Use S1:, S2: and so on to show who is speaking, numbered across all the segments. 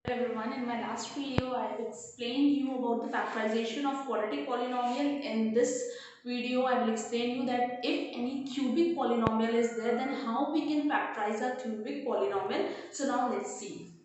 S1: Everyone, in my last video I have explained you about the factorization of quadratic polynomial. In this video I will explain you that if any cubic polynomial is there, then how we can factorize a cubic polynomial. So now let's see.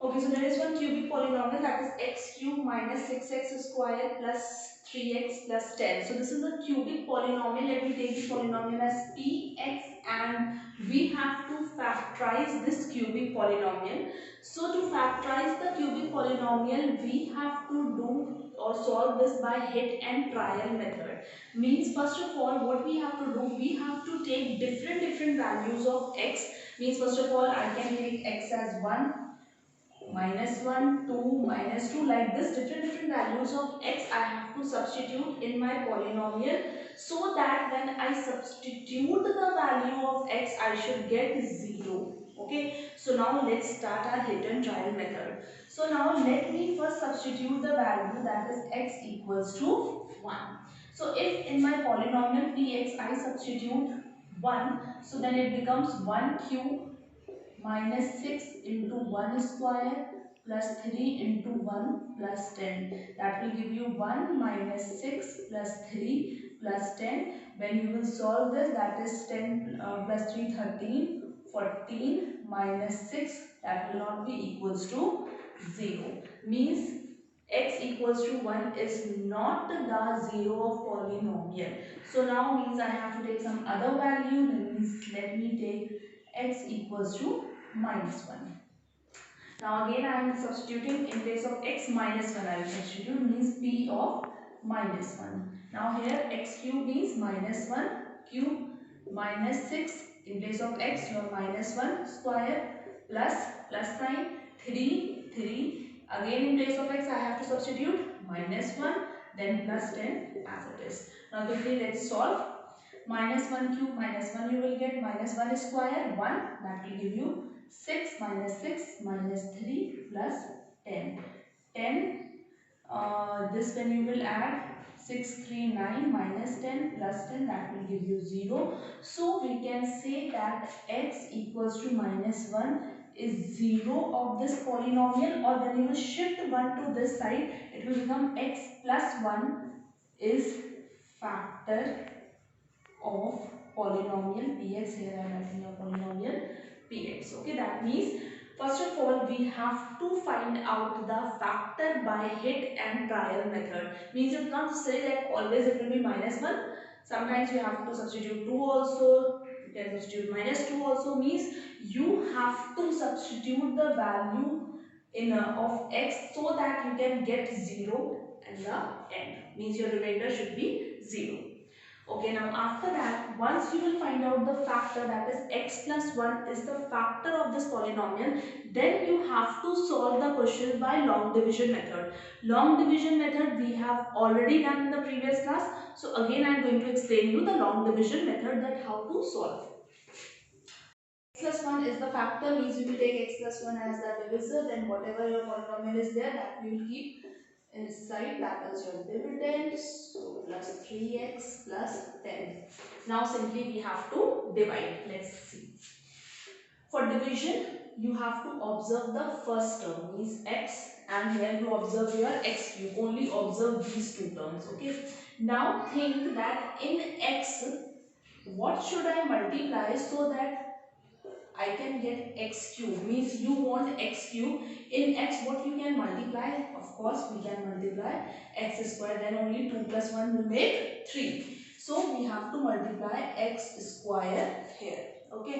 S1: Okay, so there is one cubic polynomial, that is x cube minus 6x square plus 3x plus 10. So this is a cubic polynomial. Let me take the polynomial as px and we have to factorize this cubic polynomial. So to factorize the cubic polynomial, we have to do or solve this by hit and trial method. Means first of all what we have to do, we have to take different values of x. Means first of all I can take x as 1, -1, 2, -2, like this different values of x I have to substitute in my polynomial, so that when I substitute the value of x I should get 0. Okay, so now let's start our hit and trial method. So now let me first substitute the value, that is x equals to 1. So if in my polynomial px I substitute 1, so then it becomes 1 cube minus 6 into 1 square plus 3 into 1 plus 10. That will give you 1 minus 6 plus 3 plus 10. When you will solve this, that is 10 plus 3, 13. 14 minus 6, that will not be equals to 0. Means x equals to 1 is not the 0 of polynomial. So now means I have to take some other value. That means let me take x equals to -1. Now again I am substituting in place of x -1. I will substitute means p of -1. Now here x cube means -1 cube minus 6 in place of x you have -1 square plus sign 3 again in place of x I have to substitute -1 then plus 10 as it is. Now quickly let's solve. -1 cube -1 you will get, -1 square 1, that will give you 6 minus 6 minus 3 plus 10. 10 this when you will add 6 3 9 minus 10 plus 10, that will give you 0. So we can say that x equals to -1 is 0 of this polynomial, or when you will shift 1 to this side it will become x plus 1 is factor of polynomial px. Here I am writing a polynomial px. Okay, that means first of all we have to find out the factor by hit and trial method. Means you can't say that always it will be -1. Sometimes you have to substitute 2 also. You can substitute -2 also. Means you have to substitute the value in of x so that you can get 0 at the end. Means your remainder should be 0. Okay, now after that, once you will find out the factor, that is x plus 1 is the factor of this polynomial, then you have to solve the question by long division method. Long division method we have already done in the previous class. So again I am going to explain you the long division method, that how to solve. X plus 1 is the factor, means you will take x plus 1 as the divisor, then whatever your polynomial is there, that we will keep inside, that is your dividend. So plus 3x plus 10. Now simply we have to divide. Let's see. For division you have to observe the first term, means x, and here you observe your x cube. Only observe these two terms. Okay. Now think that in x what should I multiply so that I can get x cube. Means you want x cube. In x what you can multiply? Of course we can multiply x square, then only 2 plus 1 will make 3. So we have to multiply x square here. Okay.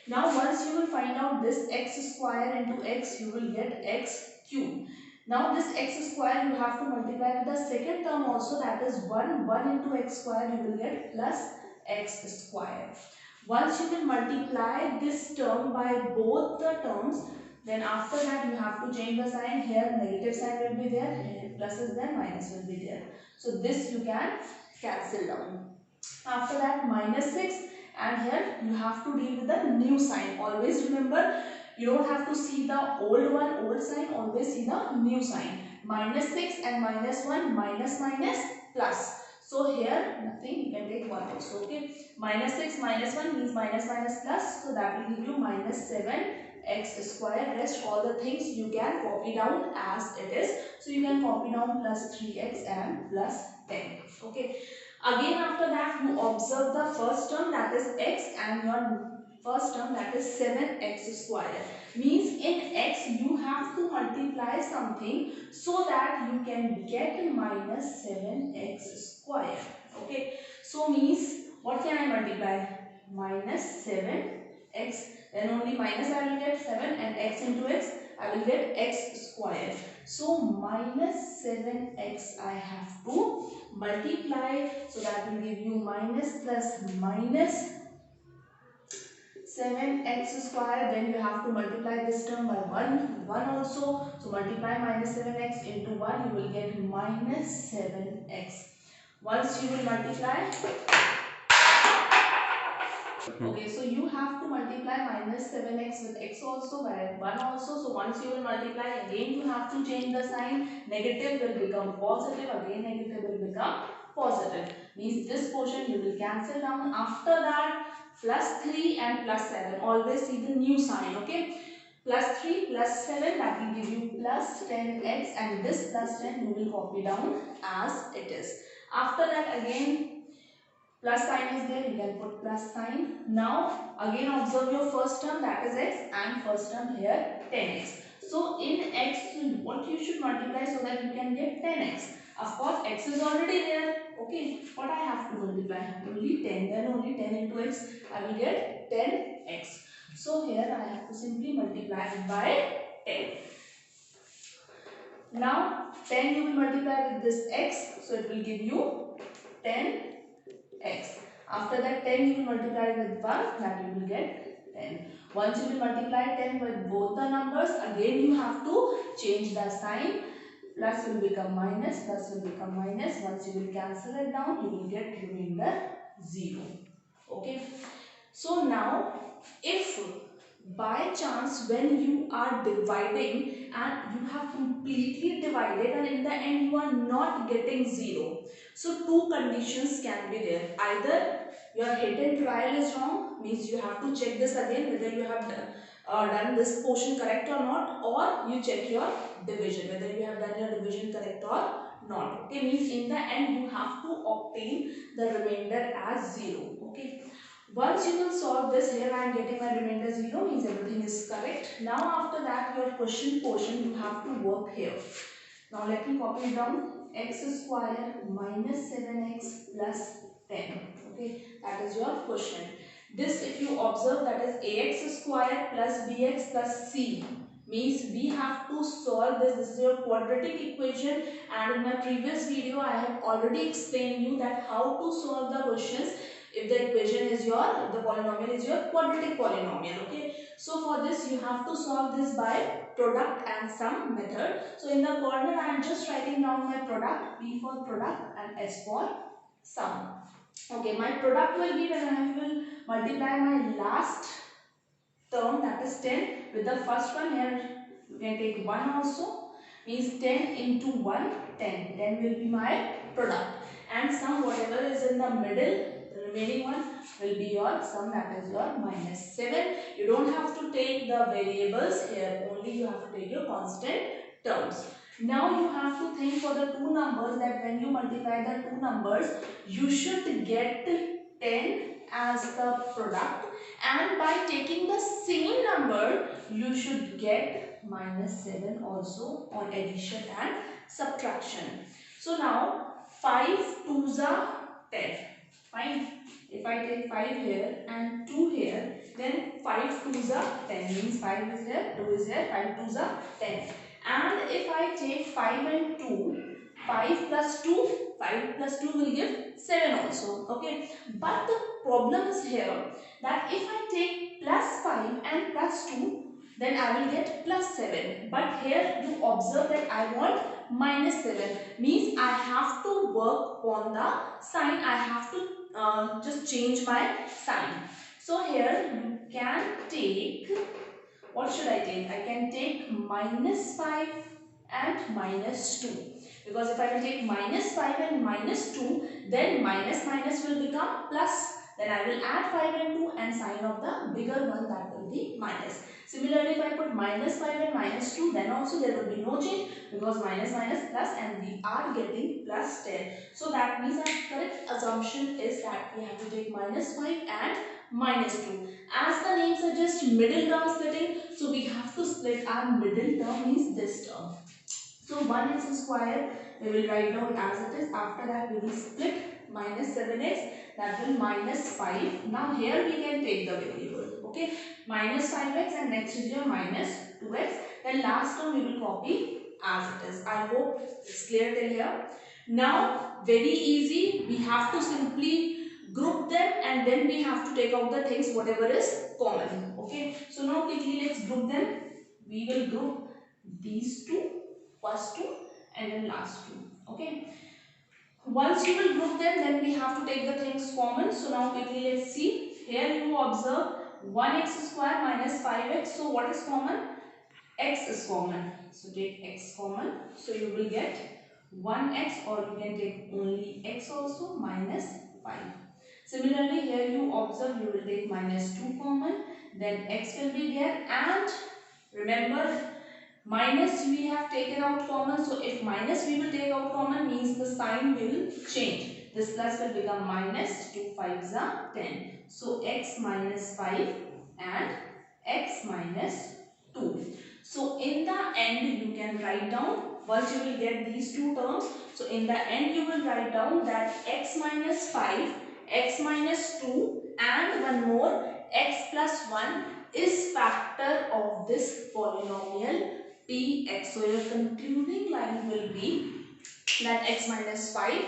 S1: Now once you will find out this x square into x, you will get x cube. Now this x square you have to multiply with the second term also, that is 1 into x square, you will get plus x square. Once you will multiply this term by both the terms, then after that you have to change the sign. Here negative sign will be there, here plus is there, minus will be there. So this you can cancel down. After that -6, and here you have to deal with the new sign. Always remember, you don't have to see the old sign, always see the new sign. -6 and -1, minus plus. So here nothing, you can take 1 also. Okay, -6 -1 means minus plus, so that will give you -7 x square. Rest all the things you can copy down as it is. So you can copy down plus 3x and plus 10. Okay. Again after that you observe the first term, that is x, and your first term, that is 7x square. Means in x you have to multiply something so that you can get minus 7x square. Okay. So means what can I multiply? Minus 7x, then only minus I will get 7, and x into x I will get x square. So minus 7x I have to multiply, so that will give you minus plus minus 7x square. Then you have to multiply this term by 1 also. So multiply minus 7x into 1, you will get minus 7x. Once you will multiply, okay, so you have to multiply minus 7x with x also by 1 also. So once you will multiply, again you have to change the sign. Negative will become positive, again negative will become positive. Means this portion you will cancel down. After that, plus 3 and plus 7. Always see the new sign, okay? Plus 3 plus 7, that will give you plus 10x, and this plus 10 you will copy down as it is. After that, again plus sign is there, you can put plus sign. Now again observe your first term, that is x, and first term here 10x. So in x what you should multiply so that you can get 10x. Of course x is already there. Okay, what I have to multiply? Only 10. Then only 10 into x I will get 10x. So here I have to simply multiply it by 10. Now 10 you will multiply with this x, so it will give you 10 x. After that 10 you will multiply with 1, that you will get 10. Once you will multiply 10 with both the numbers, again you have to change the sign. Plus will become minus, plus will become minus. Once you will cancel it down, you will get remainder 0. Okay. So now if by chance when you are dividing and you have completely divided and in the end you are not getting 0, so two conditions can be there. Either your hidden trial is wrong, means you have to check this again whether you have done this portion correct or not, or you check your division whether you have done your division correct or not. Okay, means in the end you have to obtain the remainder as 0. Okay. Once you will solve this, here I am getting my remainder 0, means everything is correct. Now after that your question portion you have to work here. Now let me copy it down. X square minus 7x plus 10. Okay, that is your question. This if you observe, that is ax square plus bx plus c, means we have to solve this. This is your quadratic equation, and in my previous video I have already explained you that how to solve the questions if the equation is the polynomial is your quadratic polynomial. Okay, so for this you have to solve this by product and sum method. So in the corner I am just writing down my product, P for product and S for sum. Okay, my product will be when I will multiply my last term, that is 10, with the first one. Here you can take 1 also, means 10 into 1, 10. 10 will be my product, and sum, whatever is in the middle, the remaining one will be your sum, that is your minus 7. You don't have to take the variables here, only you have to take your constant terms. Now you have to think for the two numbers, that when you multiply the two numbers you should get 10 as the product, and by taking the same number you should get minus 7 also on addition and subtraction. So now 5 twos are 10. Fine. If I take 5 here and 2 here, then 5 twos are 10, means 5 is here, 2 is here, 5 twos are 10. And if I take 5 and 2, 5 plus 2, 5 plus 2 will give 7 also. Okay, but the problem is here that if I take plus 5 and plus 2, then I will get plus 7. But here you observe that I want minus 7, means I have to work on the sign. I have to just change my sign. So here you can take, what should I take? I can take minus 5 and minus 2. Because if I will take minus 5 and minus 2, then minus minus will become plus. Then I will add 5 and 2, and sign of the bigger one, that will with the minus. Similarly, if I put minus 5 and minus 2, then also there will be no change because minus minus plus and we are getting plus 10. So that means our correct assumption is that we have to take minus 5 and minus 2. As the name suggests, middle term splitting, so we have to split our middle term means this term. So 1x square we will write down as it is. After that we will split minus 7x, that will minus 5. Now here we can take the variable, okay, minus 5x and next is your minus 2x. Then last term we will copy as it is. I hope it's clear till here. Now very easy, we have to simply group them and then we have to take out the things whatever is common, okay. So now quickly let's group them. We will group these two, first two and then last two, okay. Once you will group them, then we have to take the things common. So now quickly let's see. Here you observe 1x square minus 5x. So what is common? X is common. So take x common. So you will get 1x, or you can take only x also, minus 5. Similarly, here you observe you will take minus 2 common. Then x will be there, and remember, minus we have taken out common, so if minus we will take out common means the sign will change. This plus will become minus, 2 5s are 10. So x minus 5 and x minus 2. So in the end you can write down, once you will get these two terms, so in the end you will write down that x minus 5, x minus 2 and one more x plus 1 is factor of this polynomial Px. So your concluding line will be that x minus 5,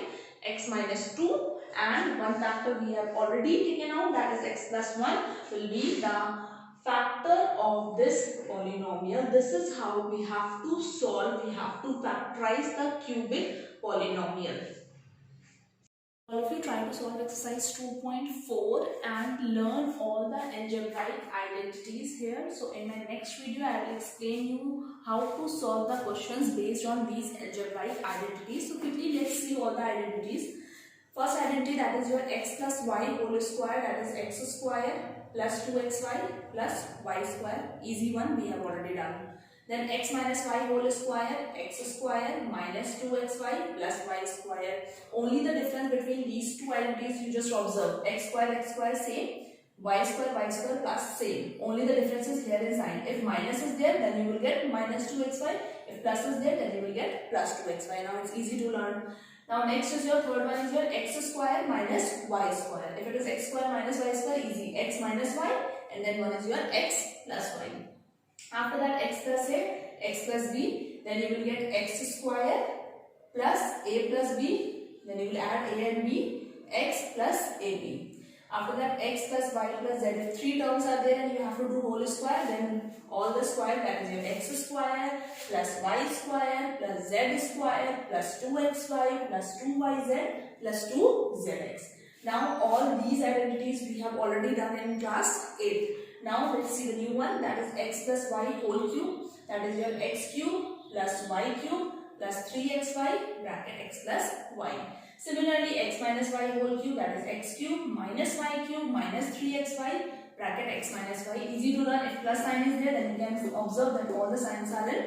S1: x minus 2 and one factor we have already taken out, that is x plus 1, will be the factor of this polynomial. This is how we have to solve, we have to factorize the cubic polynomial. All of you try to solve exercise 2.4 and learn all the algebraic identities here. So in my next video I will explain you how to solve the questions based on these algebraic identities. So quickly let's see all the identities. First identity, that is your x plus y whole square, that is x square plus 2xy plus y square. Easy one, we have already done. Then x minus y whole square, x square minus 2xy plus y square. Only the difference between these two identities you just observe. X square same, y square plus same. Only the difference is here in sign. If minus is there, then you will get minus 2xy. If plus is there, then you will get plus 2xy. Now it's easy to learn. Now next is your third one is your x square minus y square. If it is x square minus y square, easy. X minus y, and then one is your x plus y. After that x plus a, x plus b, then you will get x square plus a plus b, then you will add a and b, x plus ab. After that x plus y plus z, if three terms are there and you have to do whole square, then all the square, that is your x square plus y square plus z square plus 2xy plus 2yz plus 2zx. Now all these identities we have already done in class 8. Now let's see the new one, that is x plus y whole cube, that is your x cube plus y cube plus 3xy bracket x plus y. Similarly, x minus y whole cube, that is x cube minus y cube minus 3xy bracket x minus y. Easy to learn. If plus sign is there, then you can observe that all the signs are in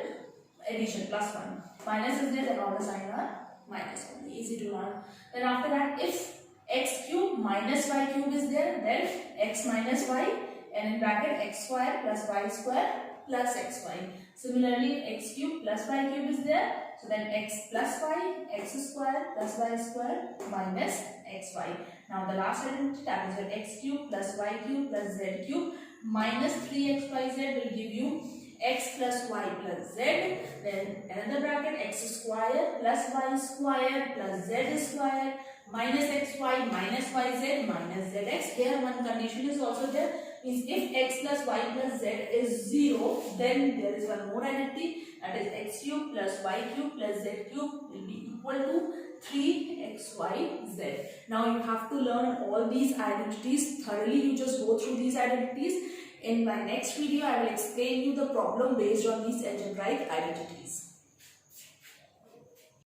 S1: addition, plus 1. Minus is there, then all the signs are minus only. Easy to learn. Then after that, if x cube minus y cube is there, then x minus y, and in bracket x square plus y square plus xy. Similarly, x cube plus y cube is there, so then x plus y, x square plus y square minus xy. Now the last identity, that is your x cube plus y cube plus z cube minus 3xyz will give you x plus y plus z, then another bracket x square plus y square plus z square minus xy minus yz minus zx. Here one condition is also there, means if x plus y plus z is 0, then there is one more identity, that is x cube plus y cube plus z cube will be equal to 3xyz. Now you have to learn all these identities thoroughly. You just go through these identities. In my next video, I will explain you the problem based on these algebraic identities.